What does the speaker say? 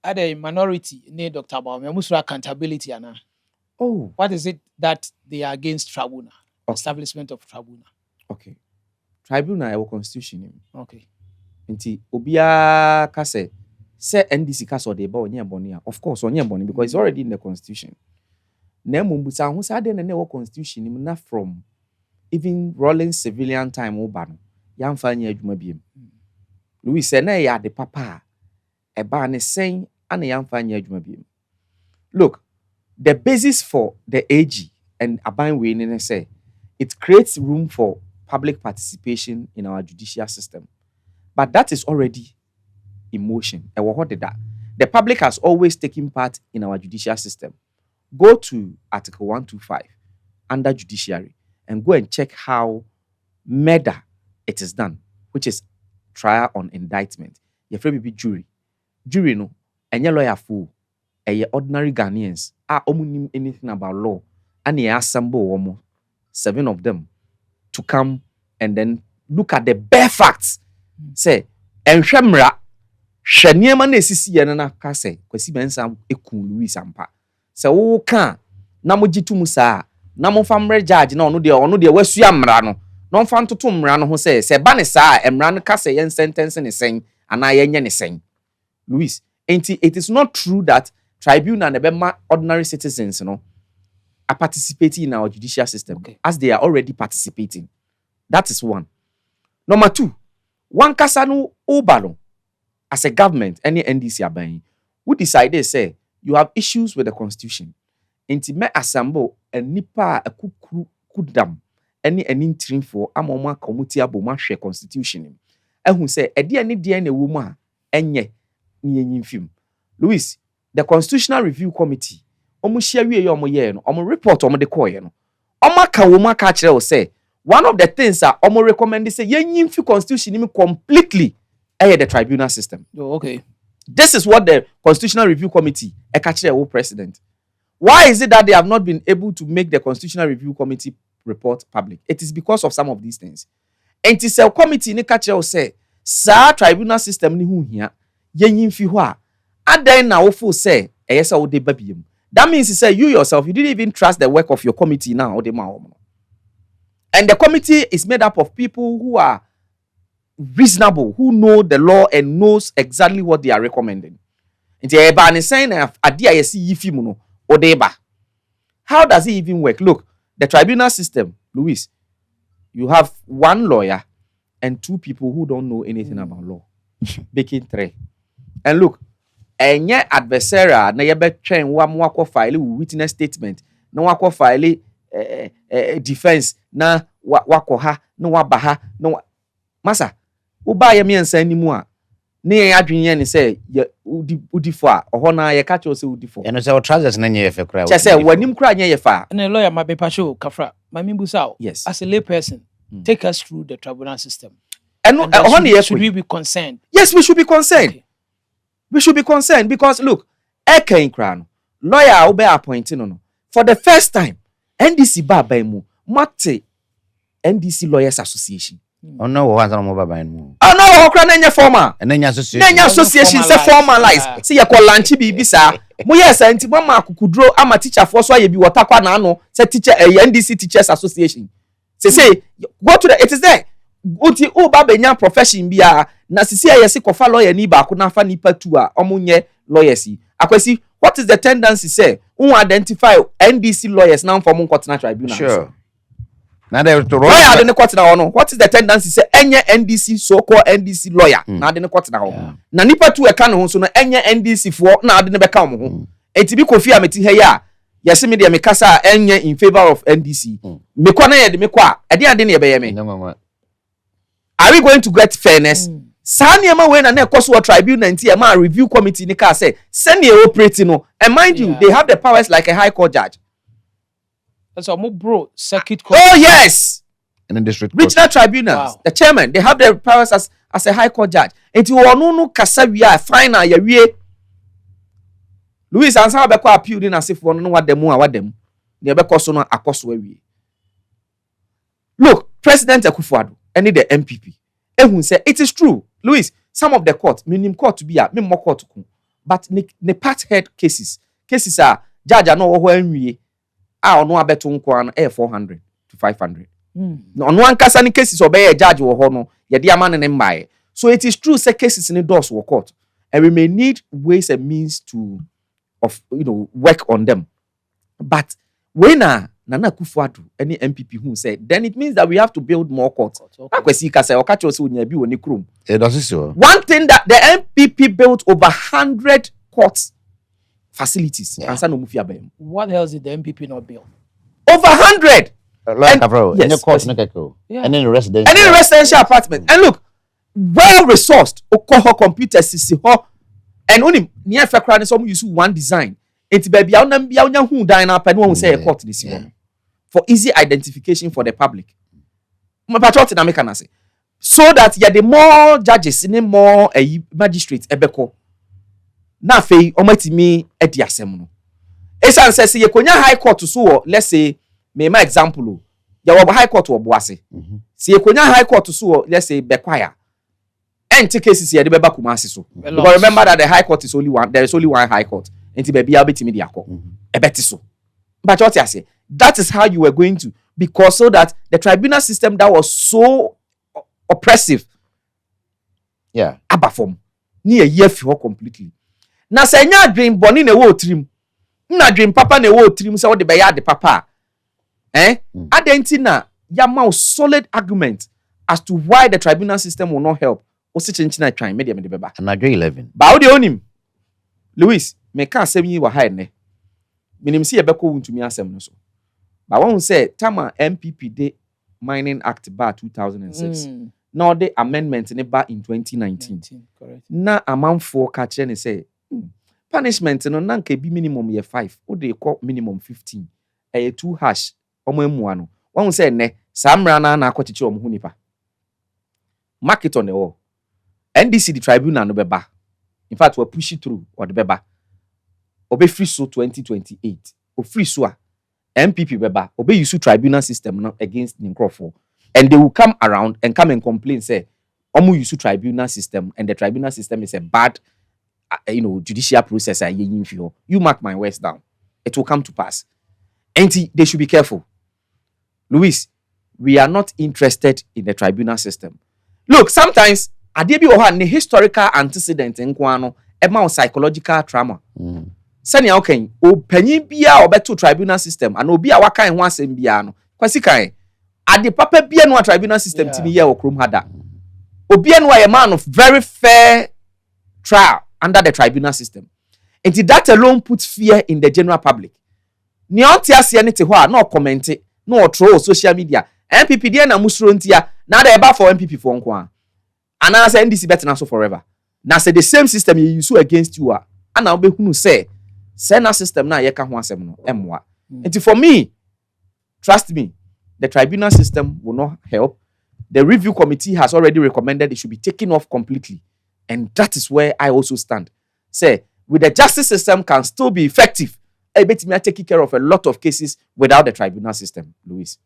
at a minority near Dr. Baum, accountability. Anna. Oh. What is it that they are against Tribunal? Okay. Establishment of Tribunal. Okay. Tribunal our constitution. Okay. Nti obia ka say NDC ka so dey ba onye boni. Of course onye boni because it's already in the constitution. Na mumbusa ho say dey na constitution nim na from even rolling civilian time oba no. Yamfa anya adwuma biem. Louis say na ya de papa e ba ne sen ana yamfa anya adwuma biem. Look, the basis for the AG and Aban we say it creates room for public participation in our judicial system. But that is already in motion. The public has always taken part in our judicial system. Go to Article 125 under judiciary and go and check how murder it is done, which is trial on indictment. You frame be jury. Jury no, and your lawyer fool, and ordinary Ghanaians are omunim anything about law, and they assemble 7 of them to come and then look at the bare facts. Say, enhwemra hwaniema na esisi ye na ka say kwasi mensa ekun Louis ampa se wo ka na mo gitum saa na mo fa mre judge na ono de wasu amra no no fa ntoto mra no ho se ba ne saa emra no ka say yen sentence ne sen ana yenye ne sen Louis it is not true that tribunal na be ma ordinary citizens no are participating in our judicial system as they are already participating. That is one. Number 2, one kasano obalo as a government, any NDC aban, who decided say you have issues with the constitution. Inti me assemble and nipa a kudam any interim for amoma committee aboma share constitution. And who say any dia ne wuma enye ni film. Louis, the Constitutional Review Committee, omo share we omo ye no, omo report omo de call ye no. Omo ka woma ka kire o say one of the things that omo recommend is say yen fi constitution completely the tribunal system. Oh, okay. This is what the Constitutional Review Committee catch the president. Why is it that they have not been able to make the Constitutional Review Committee report public? It is because of some of these things. And it is a committee ni catch say sa tribunal system ni hu hia yen fi ho a adan na wo fo say eyesa wo de babiem. That means you say you yourself you didn't even trust the work of your committee now. And the committee is made up of people who are reasonable, who know the law and knows exactly what they are recommending. How does it even work? Look, the tribunal system, Louis, you have 1 lawyer and 2 people who don't know anything about law. Making 3. And look, and yet adversarial, na yebe train wako file witness statement, no wako file defense, na wako ha, no wabaha, no masa. Uba ye miensa animu a ne ye adwenye ne say udifo a oho na ye ka che say udifo eno say o trousers na nye ye fe kra che say wanim kra nye ye fa na lawyer ma be pasho kafra ma mimbusa o yes as a lay person take us through the tribunal system and oho na ye should we be concerned? Yes, we should be concerned. Okay. We should be concerned because look eken kra no lawyer obe appointing no for the first time NDC ba mu mate NDC Lawyers Association. Oh no, what am I buying more? Oh no, okra na nya formal. Na nya association. Na nya association say formalize. See ya ko lunch bibi sa. Mo yes anti mo ma akukudro ama teacher for so ye bi water kwa na ano say teacher NDC Teachers Association. Say go to the it is there. Uti o ba benya profession bia na sisi ya se kofa lawyer ni ba ko na fa nipa tu a omunye lawyers yi. Akwesi what is the tendency say? Un identify NDC lawyers now for mon court tribunal. Sure. Now they to lawyer de ne court na ono. What is the tendency say enye NDC so called NDC lawyer na de ne court na ho. Na nipa tu e ka no so no enye NDC fo na de ne be ka mo ho. Etibi Kofi Ameti he ya yesi me de me kasa enye in favor of NDC. Me kwa na ye de me kwa e de ade ne be ye me. Are we going to get fairness? Sani ema we na na ekoso tribunal nti e ma review committee ni ka say send e operate no. And mind you, they have the powers like a high court judge. That's a bro circuit court. Oh yes. And the district regional tribunals, the chairman, they have the powers as a high court judge. Enti wonu no kasa wi a final ya wie. Louis ansa be kwa appeal na sefo no wadem a wadem. Ne be koso no akoso awie. Look, President Akufo-Addo and the MPP. Ehun say it is true. Louis, some of the court, minim court to be a memo court ku. but ne part head cases are judge no wo anwie a ono abeto nko an 400 to 500 no ono ankasa ne cases obey judge wo ho no ye de ama ne mbae. So it is true say cases in the doors wo court, and we may need ways and means to work on them. But when Nana Akufo-Addo any MPP who said, then it means that we have to build more courts. KWESI ka say okacho se onya bi woni krom. It does so. One thing that the MPP built over 100 courts facilities. What else did the MPP not build? Over 100. Like any court, any residential apartment. And look, well resourced. Okoho computers sisi ho. And only near Fekran some use one design. It's baby who die na pen won say a court this year. For easy identification for the public. My patriot na make say. So that the more judges, more magistrates ebeko. Na fei omatimi edi asem no. Esan say ye konya high court so let's say me my example ya wo high court wo boase. Si ye konya high court so let's say Bekwaya. Enti cases ye de beba Kumasi so. Because remember that the high court is only one, there is only one high court. Enti baby abetimi di akọ. Ebeti so. But what you say, that is how you were going to, because so that the tribunal system that was so oppressive, abafom ni a year for completely. Na say nya dream boni na wo trim, na dream papa na wo trim say what the beya the papa, adenti na yama solid argument as to why the tribunal system will not help. O se chenchina try media me de beba. Na 11. Ba wo de onim, Louis, me ka asem yi wa ha ne. Minim si ebeko wuntumi asem no so. But one say Tama MPP de Mining Act bar 2006. Now the amendment in bar in 2019. Correct. Na amanfo ka kire ne say punishment no na nka bi minimum ye 5. O de call minimum 15. 2 hash omo emua no. One say ne samra na akochichi omo hu nipa. Mark it on the wall. NDC the tribunal no beba. In fact we push it through or the beba. Obe free so 2028. O free so MPP beba obe use tribunal system now against Nkrofo, and they will come around and come and complain say omo use tribunal system and the tribunal system is a bad judicial process. You mark my words down, it will come to pass. And they should be careful. Louis, we are not interested in the tribunal system. Look, sometimes adebi oha ne historical antecedent nkwano ema psychological trauma. Sanya okay o panyin bia obeto tribunal system and obi a waka ho asem bia no kwasi kan ade papa bia no tribunal system timi ye okrom hada obi no a man of very fair trial under the tribunal system, and that alone puts fear in the general public. Ni onti ase ne te ho a no comment no throw social media MPP dia na musro ntia na da eba for MPP for nko a ana say NDC better so forever na say the same system you use against you a ana obehunu say Senate system na yeka ho asem no emwa. And for me, trust me, the tribunal system will not help. The review committee has already recommended it should be taken off completely. And that is where I also stand. Say, with the justice system can still be effective, I bet me take care of a lot of cases without the tribunal system, Louis.